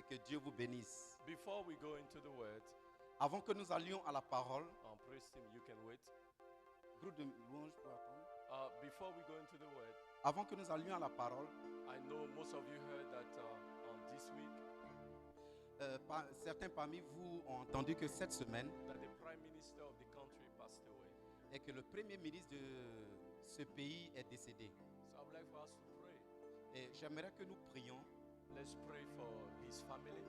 Que Dieu vous bénisse. Before we go into the word, Avant que nous allions à la parole, praise team, you can wait. groupe de louanges pour attendre. Before we go into the word, Avant que nous allions à la parole, I know most of you heard that on this week certains parmi vous ont entendu que cette semaine, that the prime minister of the country passed away. et que le premier ministre de ce pays est décédé. So I would like for us to pray. Et j'aimerais que nous prions. Let's pray for his family,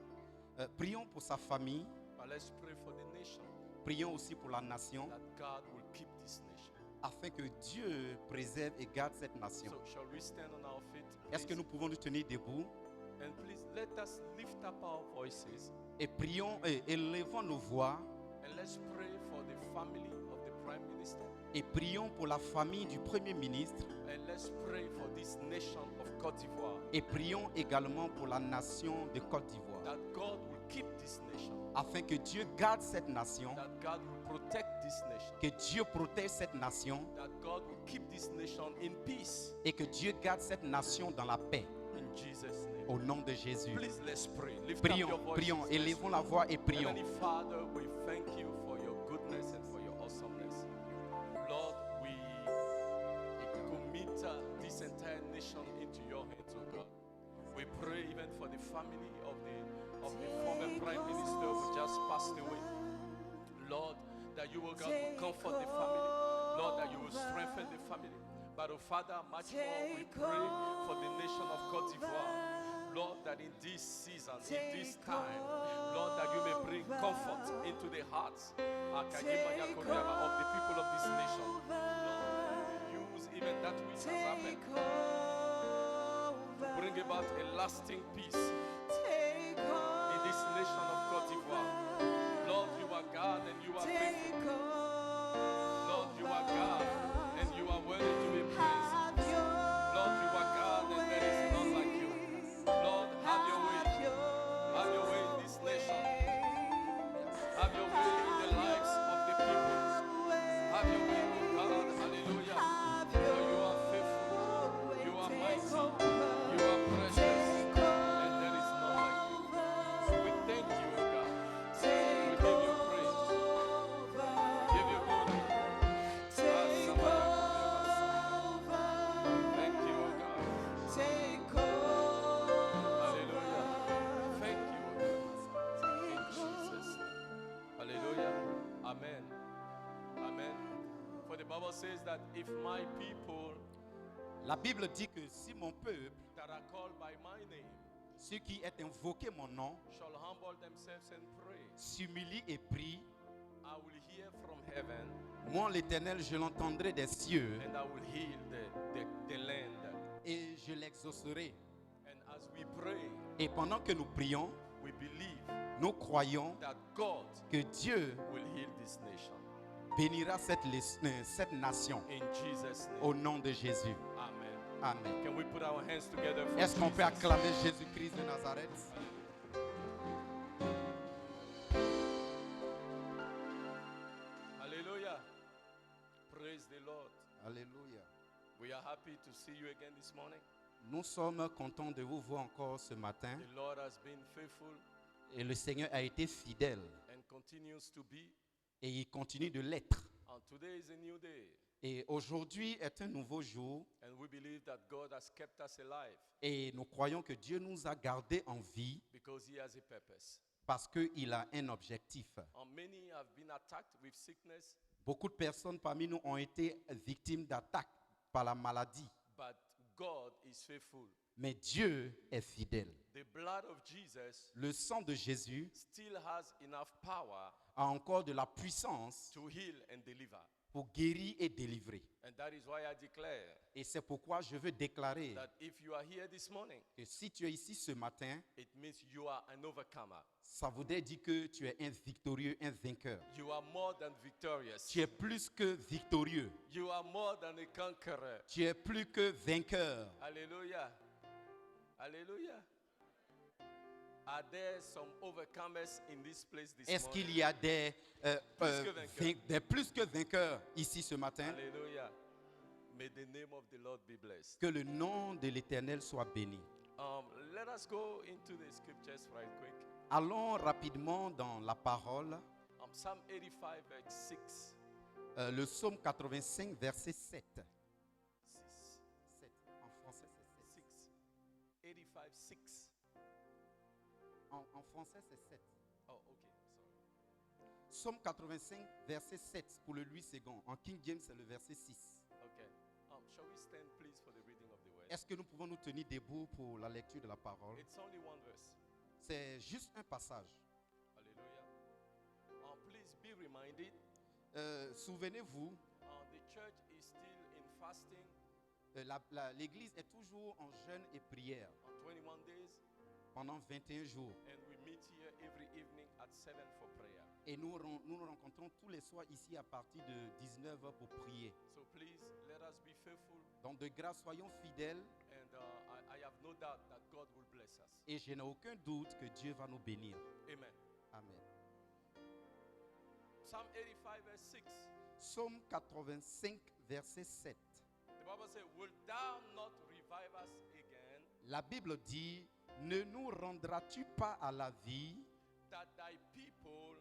Prions pour sa famille. but let's pray for the nation, Prions aussi pour la nation, that God will keep this nation. afin que Dieu préserve et garde cette nation. So shall we stand on our feet, Est-ce que please? nous pouvons nous tenir debout And please let us lift up our voices et prions et élevons nos voix and let's pray for the family of the prime minister. et prions pour la famille du premier ministre And let's pray for this nation of Côte d'Ivoire, et prions également pour la nation de Côte d'Ivoire, that God will keep this nation, afin que Dieu garde cette nation, that God will protect this nation, que Dieu protège cette nation that God will keep this nation in peace. et que Dieu garde cette nation dans la paix. In Jesus' name. Au nom de Jésus. Please let's pray. Lift up your Prions, voices. prions, Let's élevons la voix et prions. Heavenly Father, we thank you for your goodness and for your awesomeness. Lord, we commit this entire nation into your hands, oh God. We pray even for the family of the former Prime Minister who just passed away. Lord, that you, oh God, will comfort the family. Lord, that you will strengthen the family. But, oh Father, much more we pray for the nation of Côte d'Ivoire. Lord, that in this season, in this time, Lord, that you may bring comfort into the hearts of the people of this nation. Lord, use even that which has happened to bring about a lasting peace in this nation of Côte d'Ivoire. Lord, you are God and you are faithful. Lord, you are God and you are worthy to be praised. Lord, you are God and there is none like you. Lord, have your way. Have your way in this nation. Have your way in the lives of the people. Have your way, oh God. Hallelujah. For you are faithful. You are mighty. You are precious. And there is none like you. We thank you, oh God. We give you praise. Give you glory. Thank you, oh God. Hallelujah. Thank you, oh God. In Jesus' name. Hallelujah. Amen. Amen. For the Bible says that if my people La Bible dit que si mon peuple, that are called by my name ceux qui est invoqué mon nom, shall humble themselves and pray, s'humilie et prie, I will hear from heaven moi l'Éternel, je l'entendrai des cieux and I will heal the land. et je l'exaucerai. And as we pray, Et pendant que nous prions, we believe nous croyons that God que Dieu will heal this nation. bénira cette nation In Jesus' name. au nom de Jésus. Amen. Amen. Can we put our hands together for Est-ce qu'on peut Jesus? acclamer Jésus-Christ de Nazareth? Hallelujah. Praise the Lord. Alléluia. We are happy to see you again this morning. Nous sommes contents de vous voir encore ce matin. The Lord has been faithful Et le Seigneur a été fidèle and continues to be. et il continue de l'être. And today is a new day. Et aujourd'hui est un nouveau jour And we believe that God has kept us alive et nous croyons que Dieu nous a gardés en vie because He has a purpose. parce qu'il a un objectif. And many have been attacked with sickness, Beaucoup de personnes parmi nous ont été victimes d'attaques par la maladie, but God is faithful. mais Dieu est fidèle. The blood of Jesus Le sang de Jésus still has enough power a encore de la puissance to heal and deliver. pour guérir et délivrer. And that is why I declare Et c'est pourquoi je veux déclarer that if you are here this morning, que si tu es ici ce matin, it means you are an overcomer. ça voudrait dire que tu es un victorieux, un vainqueur. You are more than victorious. Tu es plus que victorieux. You are more than a conqueror. Tu es plus que vainqueur. Hallelujah. Hallelujah. Are there some overcomers in this place this Est-ce morning? qu'il y a des Plus que vainqueurs. plus que vainqueurs ici ce matin? Hallelujah. May the name of the Lord be blessed. Que le nom de l'Éternel soit béni. Let us go into the scriptures right quick. Allons rapidement dans la parole. Psalm 85, verse 6. Le psaume 85, verset 7. 6. 7. En français, c'est 7. 6. 85, 6. En français, c'est 7. Oh, okay. Sorry. Psaume 85, verset 7 pour le Louis II. En King James, c'est le verset 6. Okay. Shall we stand, please, for the reading of the word? Est-ce que nous pouvons nous tenir debout pour la lecture de la parole? It's only one verse. C'est juste un passage. Hallelujah. Please be reminded, Souvenez-vous, the church is still in fasting l'Église est toujours en jeûne et prière on 21 days, pendant 21 jours. and we meet here every evening at 7 for prayer. Et nous nous rencontrons tous les soirs ici à partir de 19h pour prier. So please let us be faithful, Donc de grâce, soyons fidèles and I have no doubt that God will bless us. et je n'ai aucun doute que Dieu va nous bénir. Amen. Amen. Psalm 85, verse 6. Psaume 85, verset 7. The Bible says, "Wilt thou not revive us again, La Bible dit, ne nous rendras-tu pas à la vie that thy people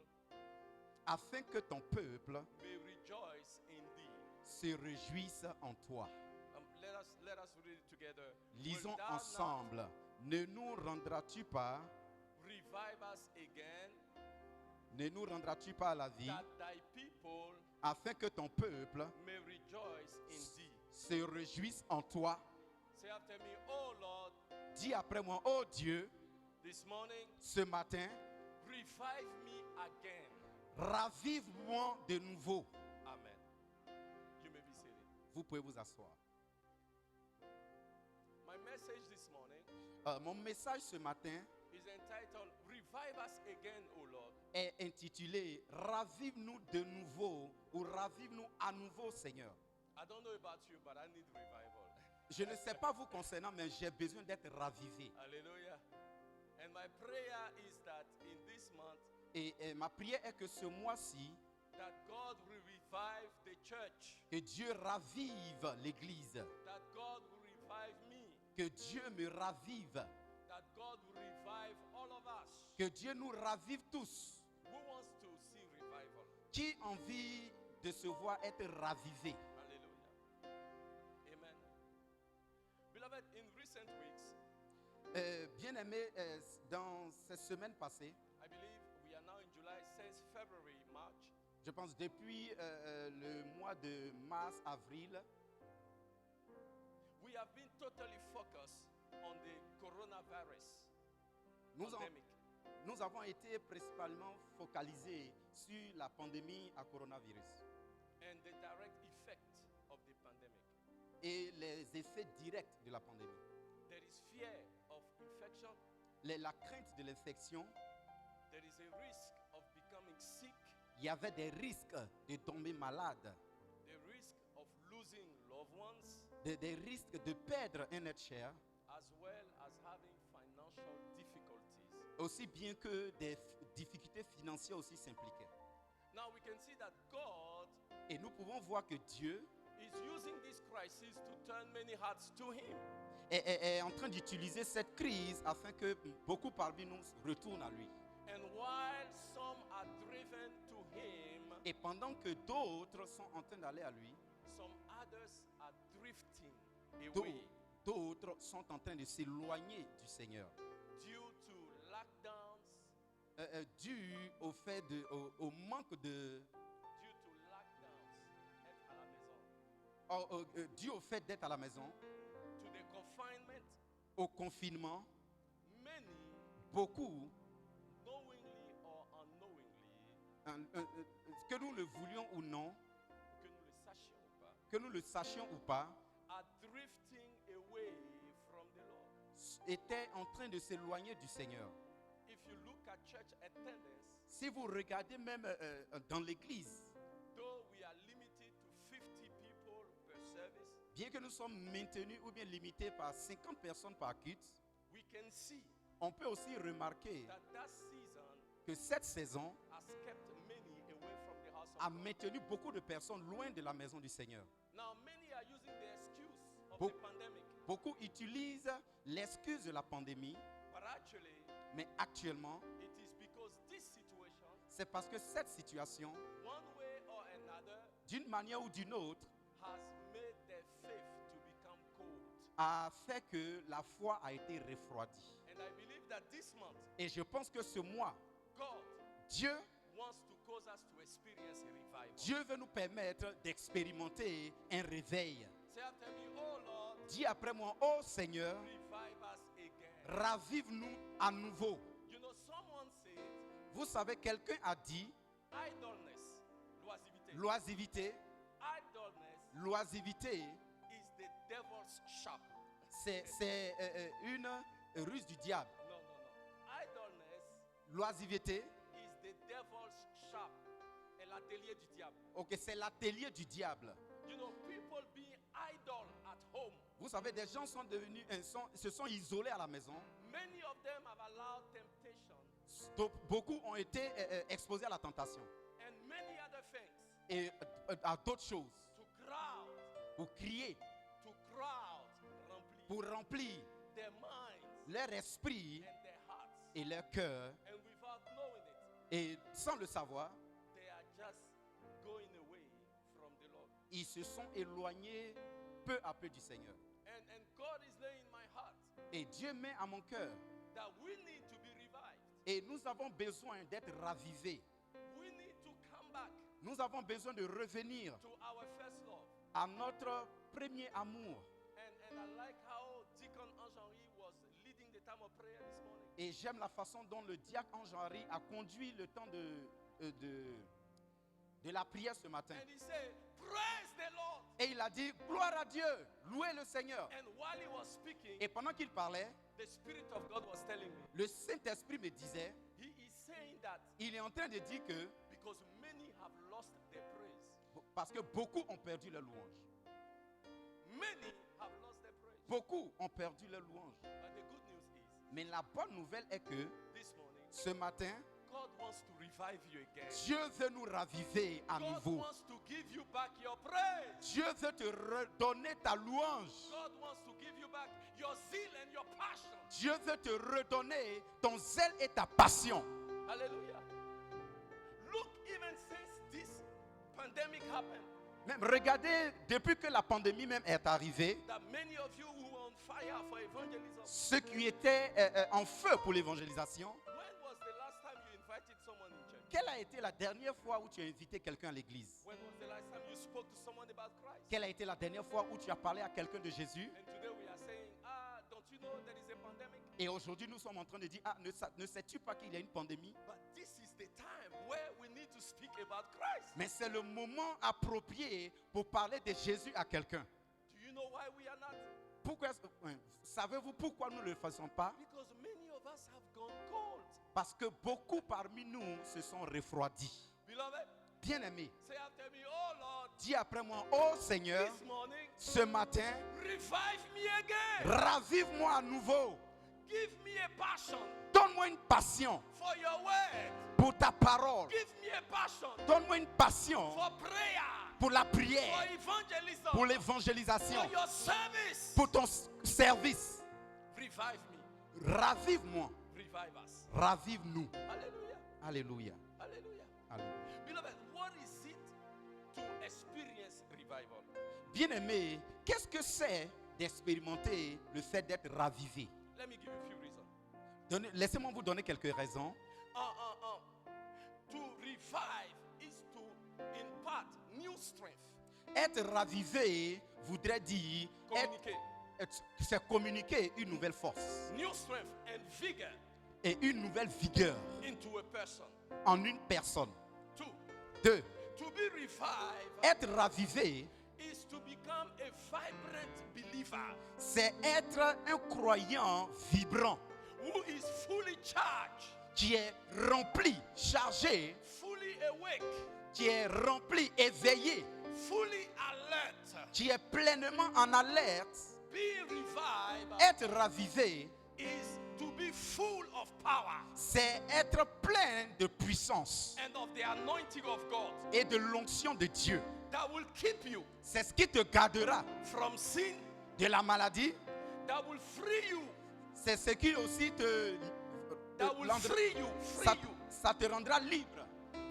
afin que ton peuple may rejoice in thee?" se réjouisse en toi. Let us read it together. Lisons Wilt thou ensemble. Ne nous rendras-tu pas, not revive us again, ne nous rendras-tu pas à la vie that thy people afin que ton peuple may rejoice in thee? se réjouisse en toi? Say after me, "Oh Lord, Dis après moi, oh Dieu, this morning, ce matin, revive me again." ravive-moi de nouveau. Amen. You may be seated. Vous pouvez vous asseoir. My message this morning Mon message ce matin is entitled, "Revive us again, O Lord." est intitulé Ravive-nous de nouveau ou ravive-nous à nouveau, Seigneur. I don't know about you, but I need revival. Je ne sais pas vous concernant, mais j'ai besoin d'être ravivé. Hallelujah. And my prayer is that in this month, Et ma prière est que ce mois-ci, that God will revive the church, que Dieu ravive l'Église, that God will revive me, que Dieu me ravive, that God will revive all of us. que Dieu nous ravive tous. Who wants to see revival? Qui a envie de se voir être ravivé? Hallelujah. Amen. Beloved, in recent weeks, Bien-aimé, dans ces semaines passées, I believe we are now in July, since February, March, je pense depuis le mois de mars, avril, we have been totally focused on the coronavirus nous, pandemic. nous avons été principalement focalisés sur la pandémie à coronavirus And the direct effect of the pandemic. et les effets directs de la pandémie. There is fear of infection. La crainte de l'infection, There is a risk of becoming sick. il y avait des risques de tomber malade, The risk of losing loved ones, des risques de perdre un être cher, as well as having financial difficulties. aussi bien que des difficultés financières aussi s'impliquaient. Now we can see that God Et nous pouvons voir que Dieu is using this crisis to turn many hearts to Him. est en train d'utiliser cette crise afin que beaucoup parmi nous retournent à lui. And while some are driven to Him, Et pendant que d'autres sont en train d'aller à lui, some others are drifting d'au- away d'autres sont en train de s'éloigner du Seigneur. due to lockdowns, Dû au fait au manque de due to lockdowns à la maison, dû au fait d'être à la maison, to the confinement. au confinement, Many, beaucoup, knowingly or unknowingly, que nous le voulions ou non, que nous le sachions ou pas, que nous le sachions ou pas, are drifting away from the Lord. étaient en train de s'éloigner du Seigneur. If you look at church attendance, Si vous regardez même dans l'église, though we are limited to 50 people per service, bien que nous sommes maintenus ou bien limités par 50 personnes par culte, we can see on peut aussi remarquer that season que cette saison has kept many away from the house of a God. maintenu beaucoup de personnes loin de la maison du Seigneur. Now, many are using the excuse of Beau- the pandemic. Beaucoup utilisent l'excuse de la pandémie, but actually, mais actuellement, it is because this situation, c'est parce que cette situation, one way or another, d'une manière ou d'une autre, has made their faith to become cold. a fait que la foi a été refroidie. And I believe that this month, Et je pense que ce mois, God Dieu wants to cause us to experience a revival. Dieu veut nous permettre d'expérimenter un réveil. Say after me, oh Lord, Dis après moi, oh Seigneur, revive us again. ravive-nous à nouveau. You know, someone said, Vous savez, quelqu'un a dit, idleness, loisivité. l'oisivité, Idleness l'oisivité, is the devil's shop. c'est une ruse du diable. No, no, no. Idleness L'oisivité, is the devil's shop. Et l'atelier du diable. ok, c'est l'atelier du diable. You know, people being idle at home. Vous savez, des gens sont devenus, se sont isolés à la maison. Many of them have allowed temptation Beaucoup ont été exposés à la tentation and many other things et à d'autres choses. to crowd, Pour crier, remplir pour remplir their minds leur esprit and their hearts. et leur cœur. And without knowing it, Et sans le savoir, they are just going away from the Lord. ils se sont éloignés peu à peu du Seigneur. And God is laying in my heart Et Dieu met à mon cœur. that we need to be revived. Et nous avons besoin d'être ravivés. We need to come back Nous avons besoin de revenir to our first love. à notre premier amour. And I like how Deacon Ange-Henri was leading the time of prayer this morning. Et j'aime la façon dont le diacre Ange-Henri a conduit le temps de la prière ce matin. And he said, praise the Lord. Et il a dit, gloire à Dieu, louez le Seigneur. And while he was speaking, Et pendant qu'il parlait, the Spirit of God was telling me, le Saint-Esprit me disait, he is saying that il est en train de dire que, because many have lost their praise. parce que beaucoup ont perdu leur louange. Many have lost their praise. Beaucoup ont perdu leur louange. But the good news is, Mais la bonne nouvelle est que, this morning, ce matin, God wants to revive you again. Dieu veut nous raviver à God nouveau. wants to give you back your praise. Dieu veut te redonner ta louange. God wants to give you back your zeal and your passion. Dieu veut te redonner ton zèle et ta passion. Hallelujah. Look, even since this pandemic happened, Même regardez, depuis que la pandémie même est arrivée, that many of you who were on fire for evangelism. ceux qui étaient en feu pour l'évangélisation, When was the last time you invited someone in church? quelle a été la dernière fois où tu as invité quelqu'un à l'église? When was the last time you spoke to someone about Christ? Quelle a été la dernière fois où tu as parlé à quelqu'un de Jésus? And today we are saying, don't you know there is a pandemic? Et aujourd'hui, nous sommes en train de dire, ne sais-tu pas qu'il y a une pandémie? But this is the time where we need to speak about Christ. Mais c'est le moment approprié pour parler de Jésus à quelqu'un. Do you know why we are not? Pourquoi, savez-vous pourquoi nous ne le faisons pas? Because many of us have gone cold. Parce que beaucoup parmi nous se sont refroidis. Beloved, Bien-aimés, say after me, oh Lord, dis après moi, oh Seigneur, this morning, ce matin, revive me again. ravive-moi à nouveau. Give me a passion Donne-moi une passion for your word. pour ta parole. Give me a passion Donne-moi une passion for prayer, pour la for prière, evangelism, pour l'évangélisation, for your service. pour ton service. Revive me. Ravive-moi, Revive us. ravive-nous. Hallelujah. Alléluia. Hallelujah. Alléluia. Beloved, what is it to experience revival? Bien-aimé, qu'est-ce que c'est d'expérimenter le fait d'être ravivé? Let me give you a few reasons. Laissez-moi vous donner quelques raisons. To revive is to impart new strength. Être ravivé voudrait dire Communiquer. c'est communiquer une nouvelle force New strength and vigor et une nouvelle vigueur into a person. en une personne. 2. 2. To be revived Être ravivé, is to become a vibrant believer c'est être un croyant vibrant who is fully charged, qui est rempli, chargé, fully awake, qui est rempli, éveillé, fully alert. qui est pleinement en alerte. Being revived Être ravivé, is to be full of power c'est être plein de puissance and of the anointing of God et de l'onction de Dieu. that will keep you C'est ce qui te gardera from sin, de la maladie, that will free you c'est ce qui aussi that will free you, ça te rendra libre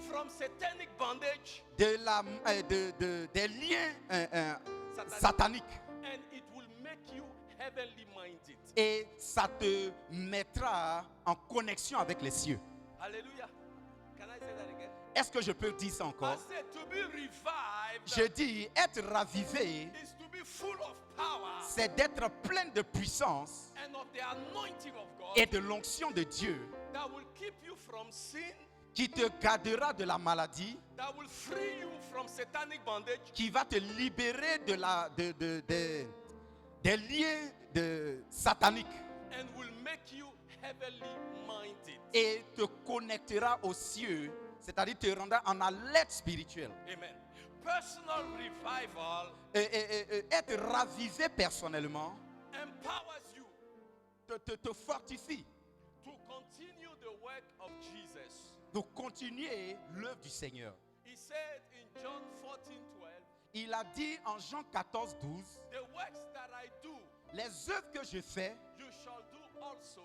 from satanic bondage, des liens sataniques. and it will make you heavenly minded. Et ça te mettra en connexion avec les cieux. Hallelujah. Can I say that again? Est-ce que je peux dire ça I encore? said to be revived Je dis, être ravivé, is to be full of power c'est d'être plein de puissance and of the anointing of God et de l'onction de Dieu that will keep you from sin, qui te gardera de la maladie, that will free you from satanic bondage, qui va te libérer des liens sataniques and will make you heavenly minded. et te connectera aux cieux, c'est-à-dire te rendra en alerte spirituelle. Amen. Personal revival Être ravivé personnellement empowers you te fortifie to continue the work of Jesus. de continuer l'œuvre du Seigneur. He said in John 14:12, Il a dit en Jean 14, 12, the works that I do, les œuvres que je fais, you shall do also,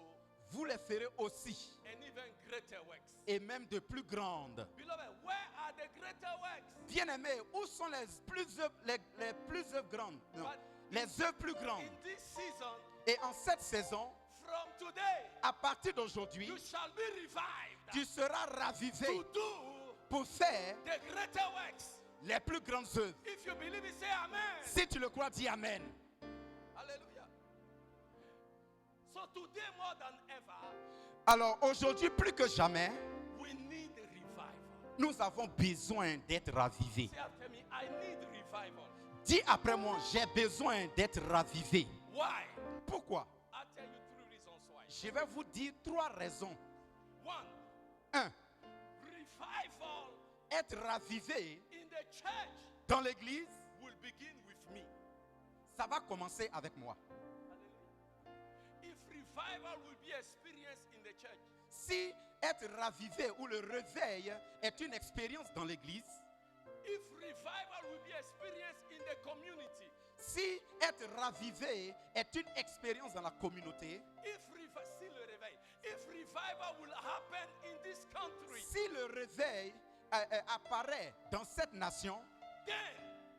vous les ferez aussi, and even greater works. et même de plus grandes. Beloved, where are the greater works? Bien-aimés, où sont les plus œuvres grandes? Non, les œuvres plus grandes. In this season, Et en cette saison, from today, à partir d'aujourd'hui, you shall be revived tu seras ravivé to do pour faire the greater works. les plus grandes œuvres. If you believe it, say amen. Si tu le crois, dis Amen. Hallelujah. So today more than ever, Alors aujourd'hui, plus que jamais, we need revival. nous avons besoin d'être ravivés. Say after me, I need revival. Dis après moi, j'ai besoin d'être ravivé. Why? Pourquoi? I'll tell you 3 reasons why. Je vais vous dire 3 raisons. 1, 1. revival Être ravivé in the church dans l'église, will begin with me. ça va commencer avec moi. Hallelujah. If revival will be experienced in the church, Si être ravivé ou le réveil est une expérience dans l'église, if revival will be experienced in the community, si être ravivé est une expérience dans la communauté, see le réveil. If revival will happen in this country, si le réveil apparaît dans cette nation, then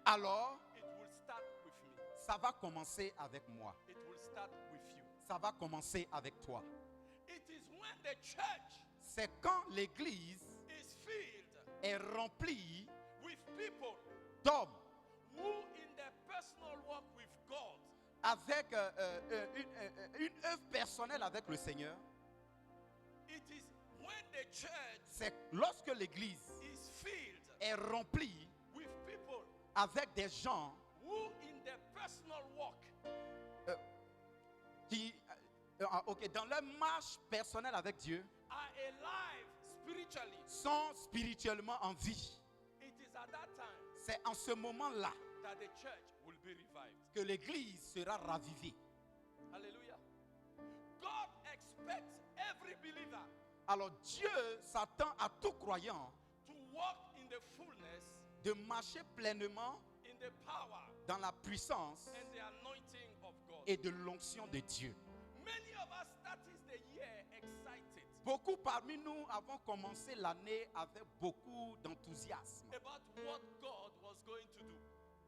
alors it will start with me. ça va commencer avec moi. It will start with you. Ça va commencer avec toi. It is when the church C'est quand l'église is filled est remplie with people d'hommes who in their personal walk with God avec une œuvre personnelle avec le Seigneur. it is when the church C'est lorsque l'église is filled est remplie with people avec des gens who in their personal walk qui, dans leur marche personnelle avec Dieu, are alive spiritually. sont spirituellement en vie. It is at that time C'est en ce moment-là that the church will be revived. que l'église sera ravivée. Hallelujah. God expects every believer Alors Dieu s'attend à tout croyant to walk in the fullness, de marcher pleinement in the power dans la puissance and the anointing of God. et de l'onction de Dieu. Many of us started the year excited Beaucoup parmi nous avons commencé l'année avec beaucoup d'enthousiasme about what God was going to do.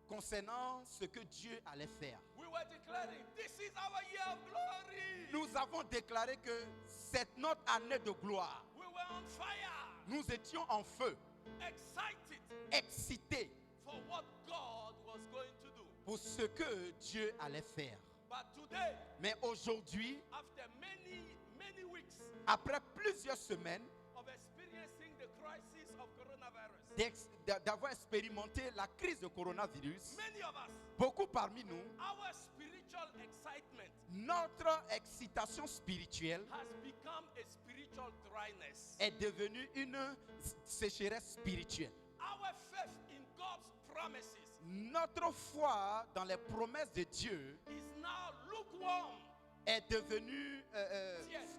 concernant ce que Dieu allait faire. We were declaring, this is our year of glory. Nous avons déclaré que c'est notre année de gloire. We were on fire, Nous étions en feu, excited excités for what God was going to do. pour ce que Dieu allait faire. But today, Mais aujourd'hui, after many weeks après plusieurs semaines of experiencing the crisis of coronavirus, d'avoir expérimenté la crise de coronavirus, many of us, beaucoup parmi nous, our spiritual excitement notre excitation spirituelle has become a spiritual dryness. est devenue une sécheresse spirituelle. Our faith in God's promises Notre foi dans les promesses de Dieu is now lukewarm. est devenue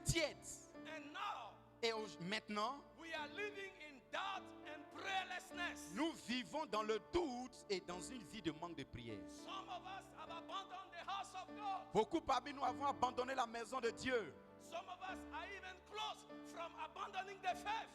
tiède. And now Et maintenant, we are living in doubt and prayerlessness. Nous vivons dans le doute et dans une vie de manque de prière. Some of us have abandoned the house of God. Beaucoup parmi nous avons abandonné la maison de Dieu. Some of us are even close from abandoning the faith.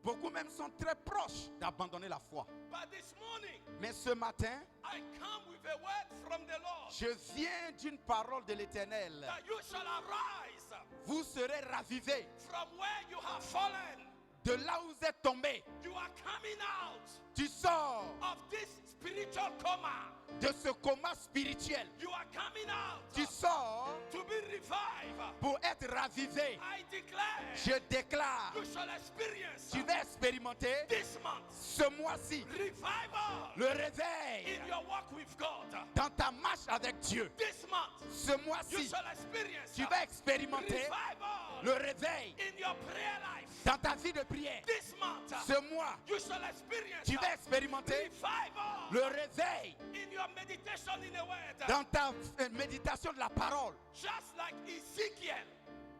Beaucoup même sont très proches d'abandonner la foi. But this morning, Mais ce matin, I come with a word from the Lord. je viens d'une parole de l'Éternel. That you shall arise Vous serez ravivés from where you have fallen. de là où vous êtes tombés. You are coming out Tu sors of this spiritual coma. de ce coma spirituel. You are coming out Tu sors to be revived. pour être ravivé. I declare Je déclare, you shall experience tu vas expérimenter this month ce mois-ci revival le réveil in your walk with God. dans ta marche avec Dieu. This month Ce you mois-ci, shall experience tu vas expérimenter revival le réveil in your prayer life. dans ta vie de prière. This month Ce mois, you shall experience tu vas expérimenter revival le réveil in your meditation in the word. dans ta méditation de la parole. Just like Ezekiel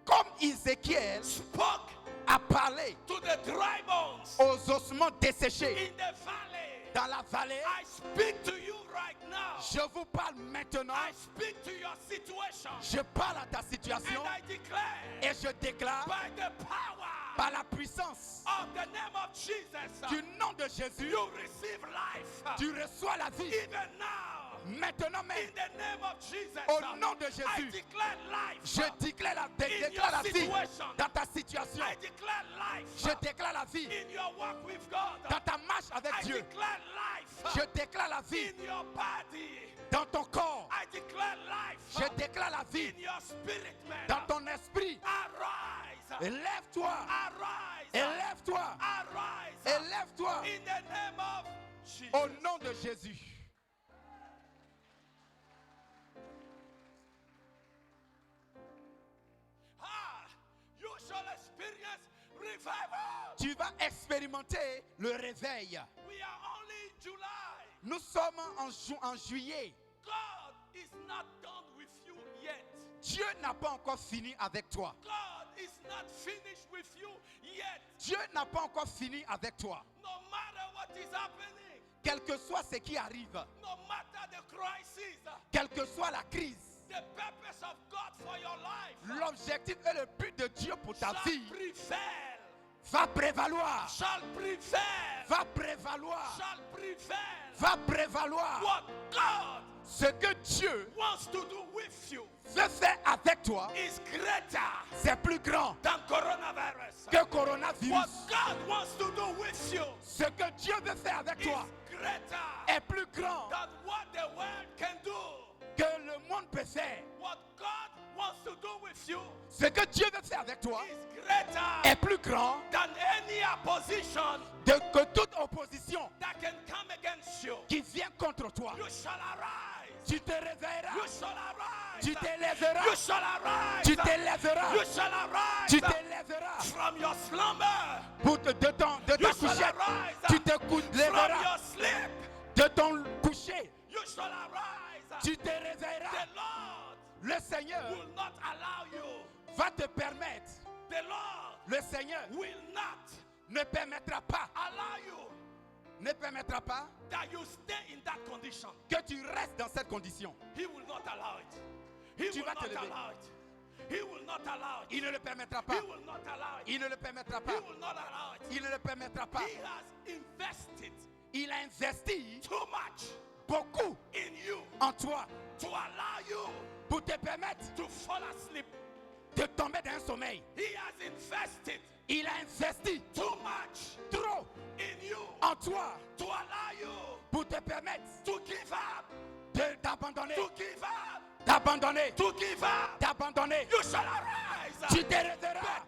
Comme Ézéchiel spoke a parlé to the dry bones aux ossements desséchés in the valley, dans la vallée, I speak to you right now. je vous parle maintenant. I speak to your situation. Je parle à ta situation And I declare et je déclare by the power par la puissance of the name of Jesus, du nom de Jésus, you receive life. tu reçois la vie. Even now, Maintenant in même, the name of Jesus, au nom de I Jésus, declare life. je déclare la vie situation. dans ta situation. I declare life Je déclare la vie in your walk with God. dans ta marche avec I Dieu. declare life Je déclare la vie in your body. dans ton corps. I declare life Je déclare la vie in your spirit, man. dans ton esprit. Arise. Élève-toi. Arise. Élève-toi. Arise. Élève-toi In the name of Jesus. au nom de Jésus. You shall experience revival. Tu vas expérimenter le réveil. We are only in July. Nous sommes en juillet. God is not done with you yet. Dieu n'a pas encore fini avec toi. God is not finished with you yet. Dieu n'a pas encore fini avec toi. No matter what is happening, Quel que soit ce qui arrive, no matter the crisis, quelle que soit la crise, the purpose of God for your life l'objectif et le but de Dieu pour ta shall vie prevail. va prévaloir. Shall prevail. Va prévaloir. Shall prevail. Va prévaloir. What God Ce que Dieu wants to do with you veut faire avec toi, is greater c'est plus grand than coronavirus. que coronavirus. What God wants to do with you Ce que Dieu veut faire avec is toi greater est plus grand than what the world can do. que le monde peut faire. What God wants to do with you Ce que Dieu veut faire avec toi is greater est plus grand than any opposition que toute opposition that can come against you. qui vient contre toi. You shall arise. Tu te réveilleras. You shall arise. Tu t'élèveras. You shall arise. Tu t'élèveras. You shall arise. Tu t'élèveras. From your slumber. De ta You shall couchette. arise. Tu te From lèveras. your sleep. De ton coucher. You shall arise. Tu te réveilleras. The Lord Le Seigneur will not allow you. va te permettre. The Lord Le Seigneur will not ne permettra pas. allow you Ne permettra pas that you stay in that condition. que tu restes dans cette condition. He will not allow it. He Tu will vas te not lever. allow it. He will not allow it. Il ne le permettra He pas. will not allow it. Il ne le permettra He pas. will not allow it. Il ne le permettra pas. He has invested Il a investi too much beaucoup in you en toi to allow you pour te permettre to fall asleep. de tomber dans un sommeil. He has invested Il a investi too much trop in you en toi to allow you pour te permettre to give up, d'abandonner, to give up, d'abandonner, to give up. d'abandonner. You shall arise. Tu te réveilleras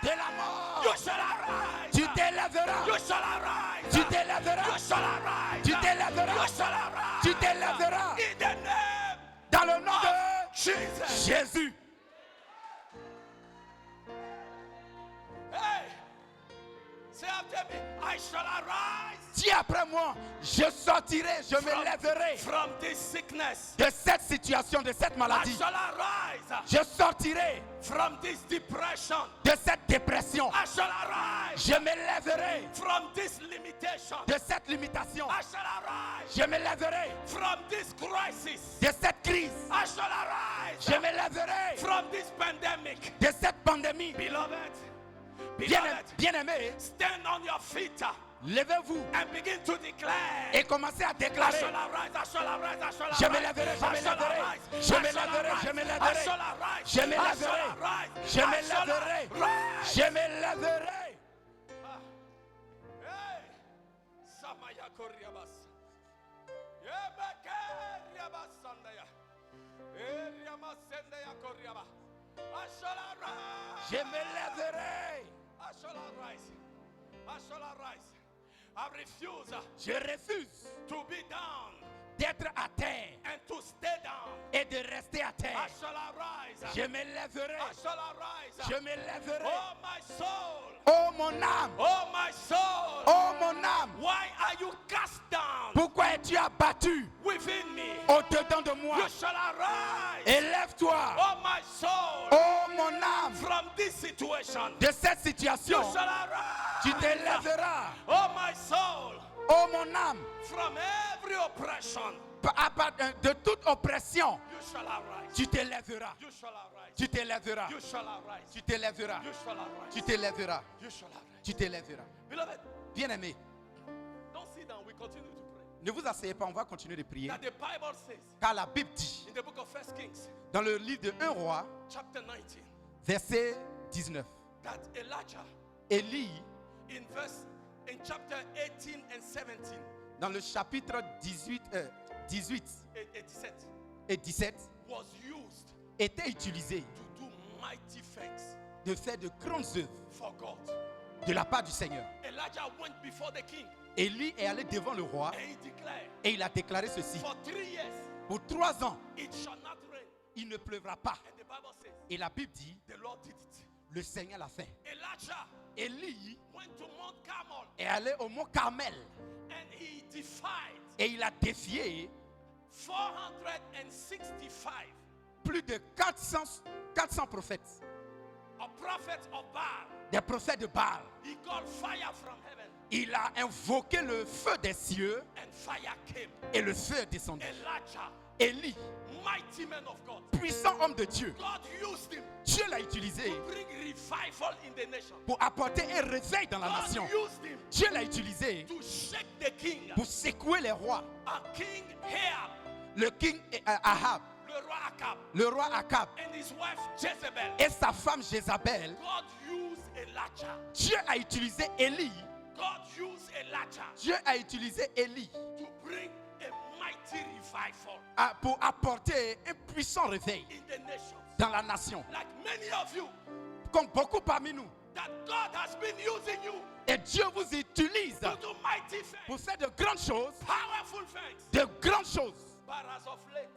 de la mort. You shall arise. Tu t'élèveras. You shall arise. Tu t'élèveras. You shall arise. Tu t'élèveras. You shall arise. Tu t'élèveras. In the name Dans le nom de of Jesus. Jésus. Hey, say after me, I shall arise Dis après moi, je sortirai, je me lèverai from this sickness. de cette situation, de cette I maladie. shall arise Je sortirai from this depression. de cette dépression. I shall arise rise. Je m'élèverai From this limitation. de cette limitation. I shall arise. Je m'élèverai From this crisis. de cette crise. I shall arise. Je m'élèverai From this pandemic. de cette pandémie. Beloved. Bien-aimés, Stand on your feet levez-vous and begin to declare. et commencez à I déclarer. shall arise, I shall arise, I shall arise. Je m'élèverai, je I shall m'élèverai, arise, je I shall m'élèverai, arise, je I m'élèverai, shall arise, je I m'élèverai, shall arise, je I shall m'élèverai, arise. je m'élèverai. Hey, Samaya Koriabas. Yebeke Riabasandaya. Eriamasendaya Koriaba. I shall arise. Je m'élèverai. I shall arise. I shall arise. I refuse Je refuse to be down d'être à terre and to stay down. et de rester à I terre. shall arise. Je m'élèverai. I shall arise. Je m'élèverai. Oh my soul. Oh mon âme. Oh my soul. Oh mon âme. Why are you cast down Pourquoi es-tu abattu within me? au-dedans de moi? You shall arise. Élève-toi. Oh my soul. Oh mon âme. From this situation. De cette You situation, shall arise. tu t'élèveras. Oh my soul. Oh mon âme. From every oppression. De toute oppression, You shall arise. tu t'élèveras. You shall arise. Tu t'élèveras. You shall arise. Tu t'élèveras. You shall arise. Tu t'élèveras. You shall arise. Tu t'élèveras. Beloved, Bien-aimé, don't sit down. We continue to pray. ne vous asseyez pas, on va continuer de prier. That the Bible says Car la Bible dit, in the book of 1 Kings, dans le livre de 1 roi, chapter 19, verset 19, that Elijah Élie, in chapter 18 and 17 dans le chapitre 18 et 17, was used était utilisé to do mighty things de faire de grandes œuvres for God. de la part du Seigneur. Elijah went before the king Élie est allé devant le roi and he declared, et il a déclaré ceci. for 3 years Pour 3 ans, it shall not rain. il ne pleuvra pas. And the Bible says, Et la Bible dit, the Lord did it. le Seigneur l'a fait. Elijah Élie went to Mount Carmel est allé au mont Carmel and he defied et il a défié 465 plus de 400 prophètes, a prophet of Baal. des prophètes de Baal. He called fire from heaven Il a invoqué le feu des cieux and fire came. et le feu est descendu. Elijah, Élie, mighty man of God, puissant homme de Dieu, God used him Dieu l'a utilisé to bring revival in the nation. pour apporter un réveil dans la God nation. used him Dieu l'a utilisé to shake the king. pour secouer les rois. A king Ahab, Le king Ahab, le roi Ahab, le roi Akab and his wife Jezebel. et sa femme Jézabel. God used Elijah. Dieu a utilisé Élie. God used Elijah Dieu a utilisé Élie to bring a mighty revival pour apporter un puissant réveil in the nations. dans la nation. Like many of you, Comme beaucoup parmi nous. that God has been using you Et Dieu vous utilise to do mighty pour things, faire de grandes choses. powerful things. De grandes choses. But as of late,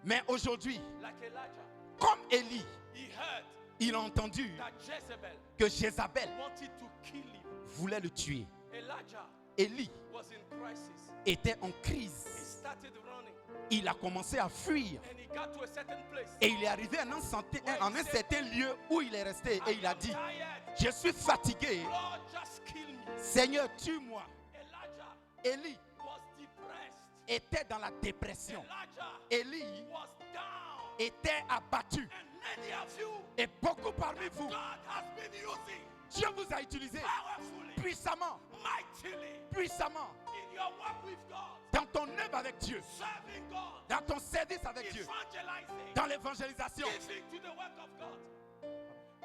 Mais aujourd'hui, like Elijah, comme Élie, he heard il a entendu that Jezebel que Jézabel wanted to kill him. voulait le tuer. Elijah Élie was in crisis. était en He crise. started running Il a commencé à fuir. and he got to a certain place. Et il est arrivé à un certain lieu où il est resté. Et il a I'm dit, tired. je suis fatigué. Lord, just kill me. Seigneur, tue-moi. Elijah Élie was depressed. était dans la dépression. Elijah Élie was down. était abattu. And many of you, Et beaucoup parmi vous, God has been using Dieu vous a utilisé powerfully, puissamment, mightily puissamment in your work with God, dans ton œuvre avec Dieu, serving God, dans ton service avec Dieu, evangelizing, dans l'évangélisation, giving to the work of God.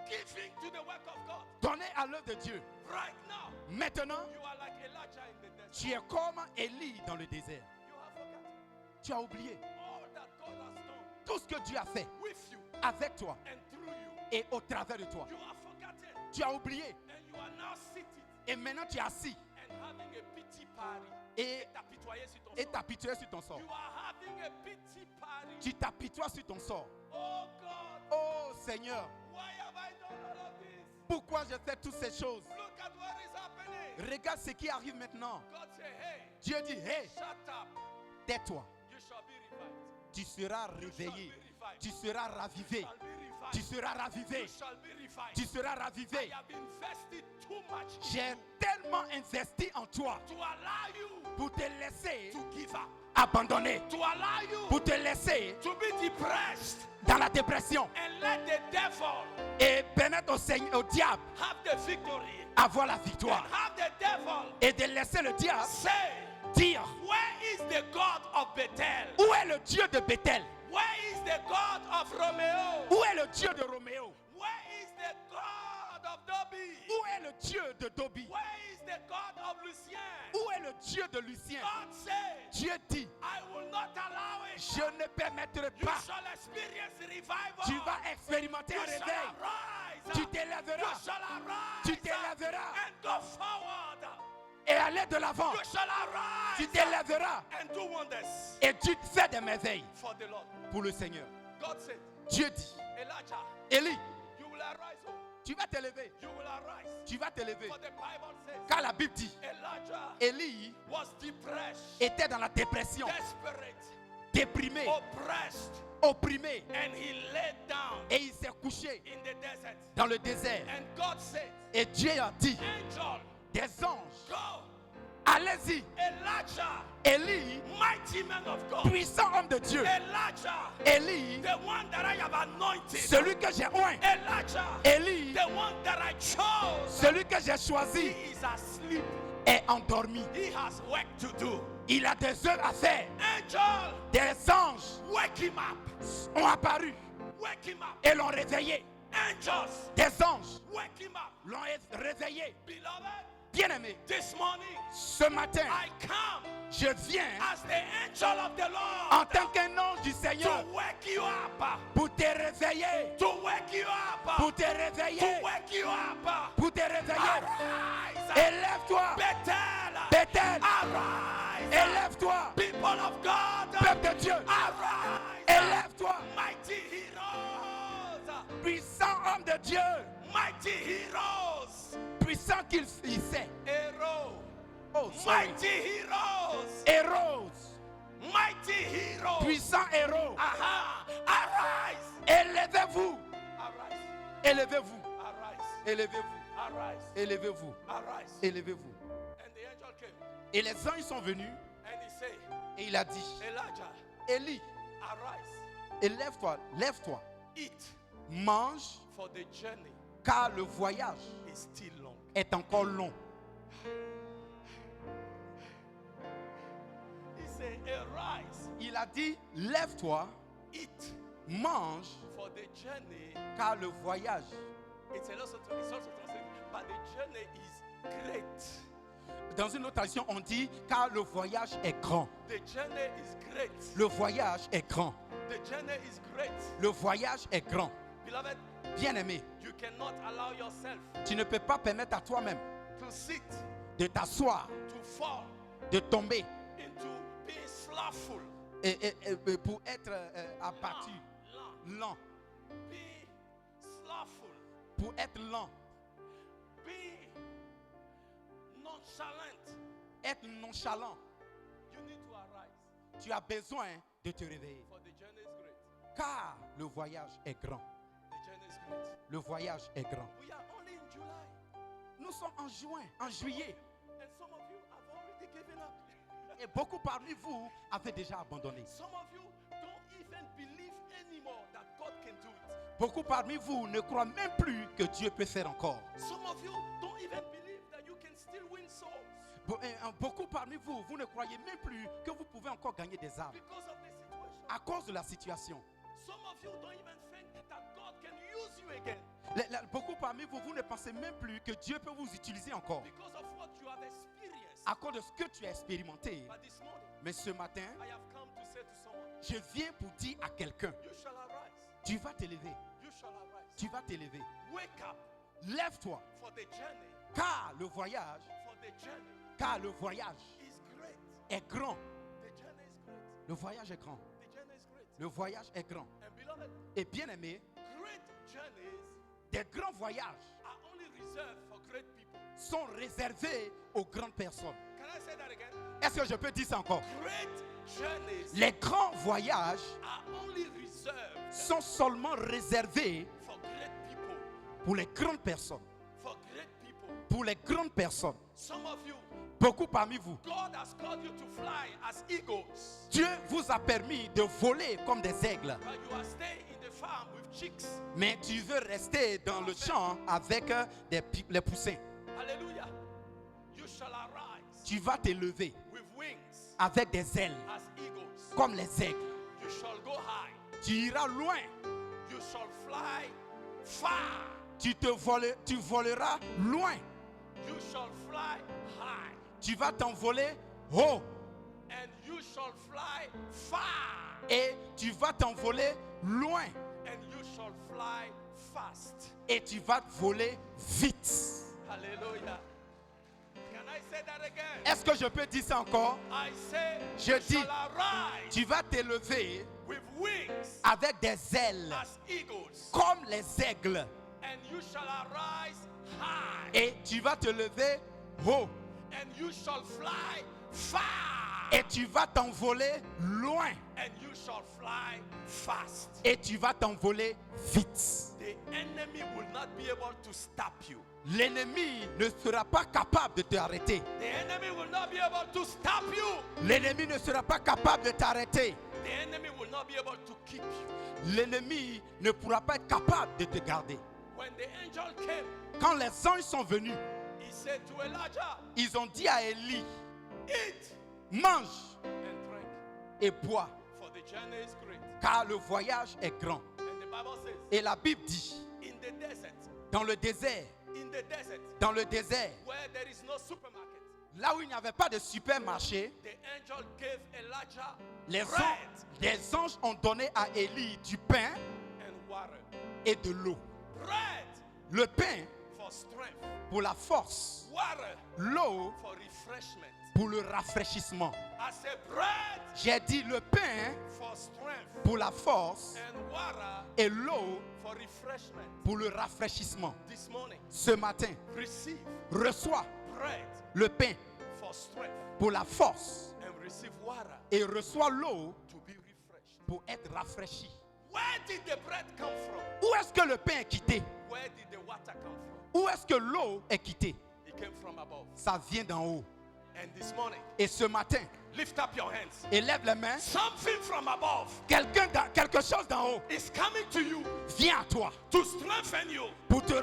Giving to the work of God. donner à l'œuvre de Dieu. Right now, Maintenant, you are like Elijah in the desert. tu es comme Élie dans le désert. You have forgotten Tu as oublié all that God has done tout ce que Dieu a fait with you avec toi and through you. et au travers de toi. You have forgotten Tu as oublié and you are now sitting et maintenant tu es assis and having a pity party. et T'apitoyer sur ton sort. t'apitoies sur ton sort. You are having a pity party. Tu t'apitoies sur ton sort. Oh God, Oh Seigneur, why have I done all of this? pourquoi j'ai fait toutes ces choses? Look at what is happening. Regarde ce qui arrive maintenant. God say, hey, Dieu dit, hey, shut up. tais-toi. You shall be revived. Tu seras You shall réveillé. be revived. Tu seras ravivé. You shall be revived. Tu seras ravivé. You shall be revived. Tu seras I ravivé. have invested too much in J'ai you tellement investi en toi to allow you pour te laisser to give up. abandonner, To allow you pour te laisser to be depressed dans la dépression and let the devil et permettre au diable have the victory. avoir la And victoire have the devil et de laisser le diable say, dire where is the God of Bethel? où est le Dieu de Bethel, Where is the God of Romeo? où est le Dieu de Roméo, Where is the God of Dobby? où est le Dieu de Dobi, Where is the God of Lucien? où est le Dieu de Lucien. God said, Dieu dit, I will not allow it. je ne permettrai You pas. shall experience revival. Tu vas expérimenter You un shall réveil. arise. Tu You t'élèveras shall arise. Tu t'élèveras. And go forward. et aller de l'avant. You shall arise. Tu t'élèveras And do wonders et tu fais des merveilles for the Lord. pour le Seigneur. God said, Dieu dit, Elijah, Élie, you will arise. Oh, tu vas t'élever. you will arise. Tu vas t'élever. For the Bible says, Car la Bible dit, Elijah Élie was depressed, était dans la dépression, desperate, déprimé, oppressed, opprimé, and he laid down et il s'est couché in the desert. dans le désert. And God said, Et Dieu a dit, angel, des anges, go. allez-y. Elijah, Élie, mighty man of God. puissant homme de Dieu. Elijah, Élie, the one that I have anointed. celui que j'ai oint. Elijah, Élie, the one that I chose. celui que j'ai He choisi, is asleep. est endormi. He has work to do. Il a des œuvres à faire. Angel, Des anges wake him up. ont apparu Wake him up. et l'ont réveillé. Angels, Des anges wake him up. l'ont réveillé. Beloved, Bien-aimé, this morning ce matin, I come je viens as the angel of the en Lord tant qu'un ange du Seigneur to wake you up. pour te réveiller. To wake you up. Pour te To réveiller. wake you up. Pour te réveiller. Arise. Élève-toi. Bethel. Bethel. Arise. Élève-toi. People of God. Peuple de Dieu. Arise. Élève-toi. Mighty heroes. Puissant homme de Dieu. Mighty heroes. Puissant qu'il sait. Hero. Oh, sorry. Mighty heroes. Héros. Mighty heroes. Puissant héros. Aha. Arise. Élevez-vous. Arise. Élevez-vous. Arise. Élevez-vous. Arise. Élevez-vous. Arise. Élevez-vous. And the angel came Et les anges sont venus and he said, et il a dit, Elijah, Élie, arise. élève-toi, lève-toi, Eat, mange, for the journey car le voyage is still long. est encore long. He said, arise, Il a dit, lève-toi, eat, mange, for the journey. car le voyage. It's also translated, but the journey is great. Dans une autre tradition, on dit, car le voyage est grand. The journey is great. Le voyage est grand. The journey is great. Le voyage est grand. Beloved, Bien-aimé, you cannot allow yourself tu ne peux pas permettre à toi-même to sit, de t'asseoir, to fall de tomber into being slothful. et pour être abattu, Long. lent, Be slothful. pour être lent, Be nonchalant. être nonchalant. You need to arise. Tu as besoin de te réveiller. For the journey is great. Car le voyage est grand. The journey is great. Le voyage est grand. We are only in July. Nous sommes en juin, en juillet. And some of you have already given up. Et beaucoup parmi vous avez déjà abandonné. Some of you don't even believe anymore that God can do it. Beaucoup parmi vous ne croient même plus que Dieu peut faire encore. Some of you don't even believe that you can still win souls Beaucoup parmi vous, vous ne croyez même plus que vous pouvez encore gagner des âmes because of the situation. à cause de la situation. Some of you don't even think that God can use you again Beaucoup parmi vous, vous ne pensez même plus que Dieu peut vous utiliser encore because of what you have experienced. à cause de ce que tu as expérimenté. But this morning, Mais ce matin, I have come to say to someone, je viens pour dire à quelqu'un, you shall arise. tu vas t'élever, You shall arise. tu vas t'élever. Wake up Lève-toi, for the journey. car le voyage, For the journey est is great. grand. The journey is great. Le voyage est grand. The journey is great. Le voyage est grand. And beloved, Et bien aimé, great journeys des grands voyages are only reserved for great people. sont réservés aux grandes personnes. Can I say that again? Est-ce que je peux dire ça encore? Great journeys Les grands voyages are only reserved sont seulement réservés Pour les grandes personnes. For great people. Pour les grandes personnes. Some of you, Beaucoup parmi vous. God has called you to fly as eagles. Dieu vous a permis de voler comme des aigles. But you are staying in the farm with chicks. Mais tu veux rester dans le champ avec les poussins. Hallelujah. You shall arise Tu vas t'élever with wings avec des ailes as eagles. comme les aigles. You shall go high. Tu iras loin. You shall fly far. Tu voleras loin. You shall fly high. Tu vas t'envoler haut. And you shall fly far. Et tu vas t'envoler loin. And you shall fly fast. Et tu vas voler vite. Hallelujah. Can I say that again? Est-ce que je peux dire ça encore? I say Je you dis, shall arise tu vas t'élever with wings avec des ailes as eagles. comme les aigles. And you shall arise high. Et tu vas te lever haut. And you shall fly far. Et tu vas t'envoler loin. And you shall fly fast. Et tu vas t'envoler vite. The enemy will not be able to stop you. L'ennemi ne sera pas capable de t'arrêter. The enemy will not be able to stop you. L'ennemi ne sera pas capable de t'arrêter. The enemy will not be able to keep you. L'ennemi ne pourra pas être capable de te garder. When the angel came, Quand les anges sont venus, he said to Elijah, ils ont dit à Élie, eat mange and drink, et bois, for the journey is great. car le voyage est grand. And the Bible says, Et la Bible dit, in the desert, dans le désert, where there is no supermarket, là où il n'y avait pas de supermarché, the angel gave Elijah les anges ont donné à Élie du pain and water. et de l'eau. Bread Le pain for strength, pour la force, water l'eau for refreshment. pour le rafraîchissement. I said bread J'ai dit le pain for strength pour la force and water et l'eau for refreshment. pour le rafraîchissement. This morning, Ce matin, receive reçois bread le pain for strength pour la force and receive water et reçois l'eau to be refreshed. pour être rafraîchi. Where did the bread come from? Où est-ce que le pain est quitté? Where did the water come from? Où est-ce que l'eau est quittée? It came from above. Ça vient d'en haut. And this morning, Et ce matin, lift up your hands. élève les mains. Something from above Quelque chose d'en haut is coming to you vient à toi to strengthen you, pour te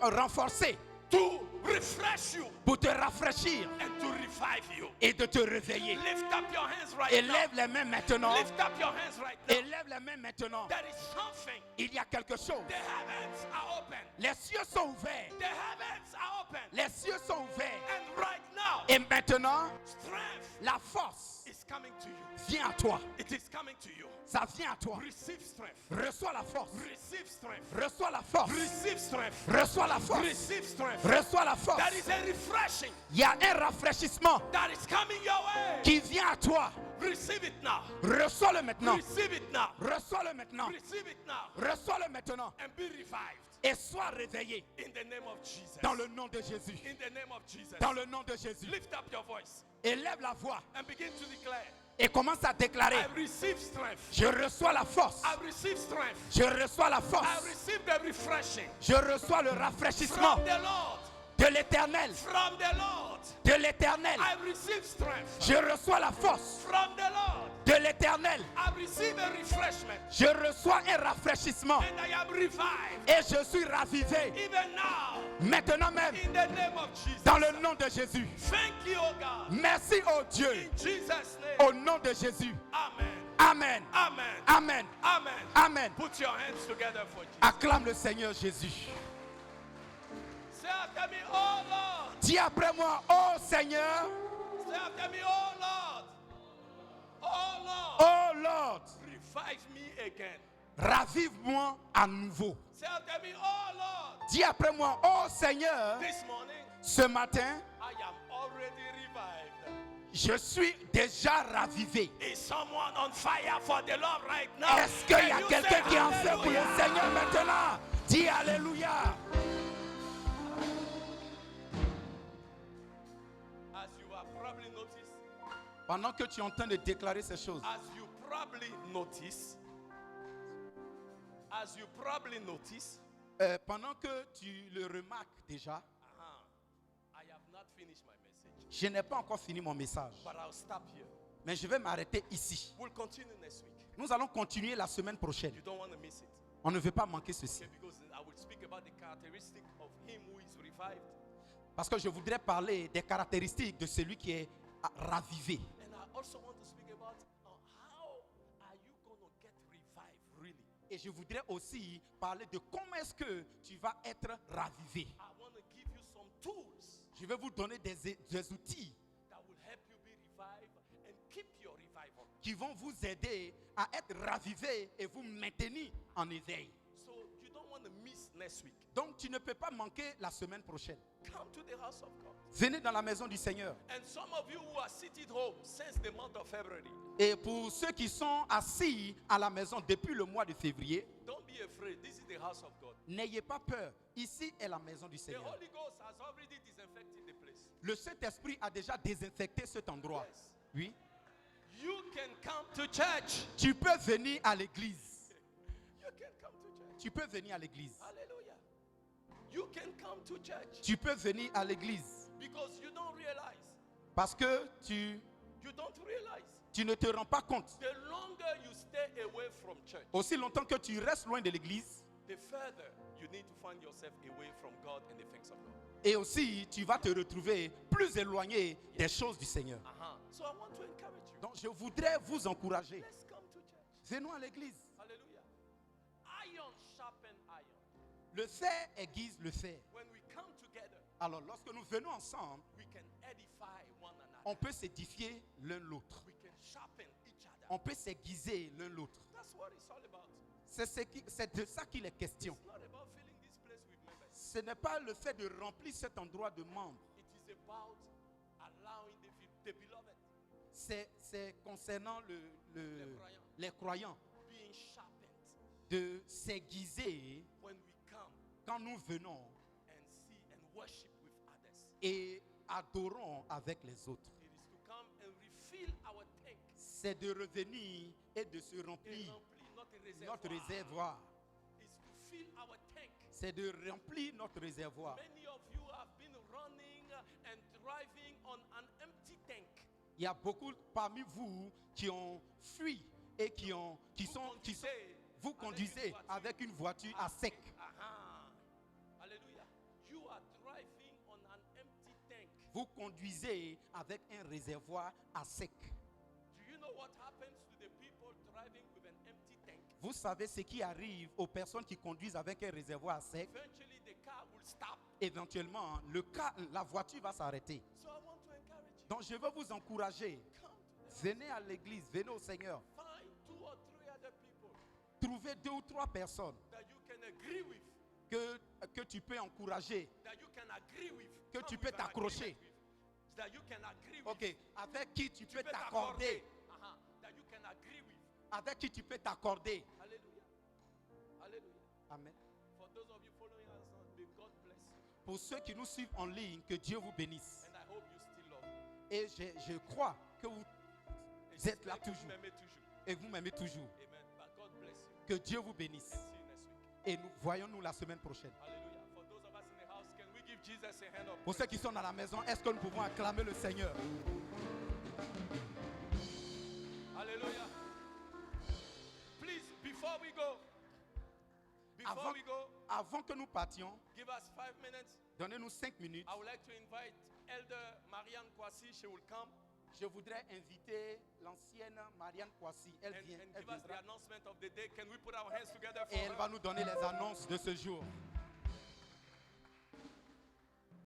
renforcer, to refresh you, pour te rafraîchir and to revive you. et de te réveiller. Lift up your hands right Élève now. les mains maintenant. Lift up your hands right now. Élève les mains maintenant. There is something. Il y a quelque chose. The heavens are open. Les cieux sont ouverts. The heavens are open. Les cieux sont ouverts. And right now, Et maintenant, strength la force is coming to you. vient à toi. It is coming to you. Ça vient à toi. Receive strength. Reçois la force. Receive strength. Reçois la force. Receive strength. Reçois la force. Receive strength. Reçois la force. That is a refreshing Il y a un rafraîchissement that is coming your way. qui vient à toi. Receive it now. Reçois-le maintenant. Receive it now. Reçois-le maintenant. Receive it now. Reçois-le maintenant. And be revived. Et sois réveillé In the name of Jesus. dans le nom de Jésus. In the name of Jesus. Dans le nom de Jésus. Lift up your voice Élève la voix and begin to declare. et commence à déclarer. I receive strength. Je reçois la force. I receive strength. Je reçois la I force. receive the refreshing Je reçois le rafraîchissement from the Lord. de l'Éternel. From the Lord. De l'Éternel. I receive strength Je reçois la force from the Lord. de l'Éternel. I receive a refreshment Je reçois un rafraîchissement and I am revived et je suis ravivé even now maintenant même in the name of Jesus. dans le nom de Jésus. Thank you, oh God. Merci, oh Dieu, In Jesus' name. au nom de Jésus. Amen. Amen. Amen. Amen. Amen. Amen. Put your hands together for Jesus. Acclame le Seigneur Jésus. Say after me, oh Lord. Dis après moi, oh Seigneur, Say after me, oh Lord. Oh Lord. oh Lord, Revive me again. ravive-moi à nouveau. Say after me, oh Lord. Dis après moi, oh Seigneur, This morning, ce matin, I am already revived. je suis déjà ravivé. Is someone on fire for the Lord right now? Est-ce qu'il y a Can you quelqu'un say qui est en feu pour le hallelujah? Seigneur maintenant? Dis Alléluia. As you have probably noticed, Pendant que tu es en train de déclarer ces choses, as you probably notice, pendant que tu le remarques déjà, I have not finished my message, je n'ai pas encore fini mon message. but I'll stop here. Mais je vais m'arrêter ici. We'll continue next week. Nous allons continuer la semaine prochaine. You don't want to miss it. On ne veut pas manquer ceci. Okay, because I will speak about the characteristic of him who is revived. Parce que je voudrais parler des caractéristiques de celui qui est ravivé. And I also want to speak about how are you going to get revived really. Et je voudrais aussi parler de comment est-ce que tu vas être ravivé. I want to give you some tools Je vais vous donner des outils that will help you be revived and keep your revival. qui vont vous aider à être ravivé et vous maintenir en éveil. So you don't want to miss next week. Donc tu ne peux pas manquer la semaine prochaine. Come to the house of God. Venez dans la maison du Seigneur. And some of you who are seated home since the month of February, Et pour ceux qui sont assis à la maison depuis le mois de février, don't be afraid. This is the house of God. n'ayez pas peur. Ici est la maison du The Seigneur. Holy Ghost has already disinfected the place. Le Saint-Esprit a déjà désinfecté cet endroit. Yes. Oui. You can come to church. Tu peux venir à l'église. You can come to church. Tu peux venir à l'église. Hallelujah. You can come to church Tu peux venir à l'église. because you don't realize. Parce que tu You don't realize. ne te rends pas compte. The longer you stay away from church, Aussi longtemps que tu restes loin de l'église, the further you need to find yourself away from God and the things of God. et aussi tu vas te retrouver plus éloigné des choses du Seigneur. So I want to encourage you. Donc je voudrais vous encourager. Let's come to church. Venons à l'église. Hallelujah. Iron sharpen iron. Le fer aiguise le fer. When we come together, Alors lorsque nous venons ensemble, we can edify one another. on peut s'édifier l'un l'autre. We can sharpen each other. On peut s'aiguiser l'un l'autre. That's what it's all about. C'est de ça qu'il est question. It's not about filling this place with members. Ce n'est pas le fait de remplir cet endroit de membres. It is about allowing the beloved, C'est concernant les croyants being sharpened de s'aiguiser when we come quand nous venons and see and worship with others. et adorons avec les autres. It is to come and refill our tank. C'est de revenir et de se remplir notre réservoir. It's to fill our tank. C'est de remplir notre réservoir. Many of you have been running and driving on an empty tank. Il y a beaucoup parmi vous qui ont fui et qui vous conduisez avec une voiture à sec. Hallelujah. You are driving on an empty tank. Vous conduisez avec un réservoir à sec. Do you know what happens to the people driving with an empty tank? Vous savez ce qui arrive aux personnes qui conduisent avec un réservoir à sec? Eventually the car will stop. Éventuellement, la voiture va s'arrêter. So I want to encourage you. Donc je veux vous encourager. Come to the Venez à l'église, venez au Seigneur. Find 2 or 3 other people Trouvez 2 ou 3 personnes that you can agree with. que tu peux encourager, That you can agree with. que Come tu with peux an t'accrocher. agreement with. That you can agree with. Ok, avec qui tu peux peux t'accorder. That you can agree with. Avec qui tu peux t'accorder. Hallelujah. Hallelujah. Amen. For those of you following us, may God bless you. Pour ceux qui nous suivent en ligne, que Dieu vous bénisse. And I hope you still love me. Et je crois que vous Et êtes là j'espère que vous toujours. m'aimez toujours. Et vous m'aimez toujours. Amen. But God bless you. Que Dieu vous bénisse. And see you next week. Et nous voyons-nous la semaine prochaine. Hallelujah. For those of us in the house, can we give Jesus a hand of Pour ceux qui sont dans la maison, est-ce que nous pouvons acclamer le Seigneur? Hallelujah. Please, before we go, Avant que nous partions, give us 5 minutes. donnez-nous 5 minutes. I would like to invite Elder Marianne Kwasi. She will come Je voudrais inviter l'ancienne Marianne Kwasi. Elle and vient, elle give us the viendra. announcement of the day. Can we put our hands together for Et elle va her? nous donner les annonces de ce jour.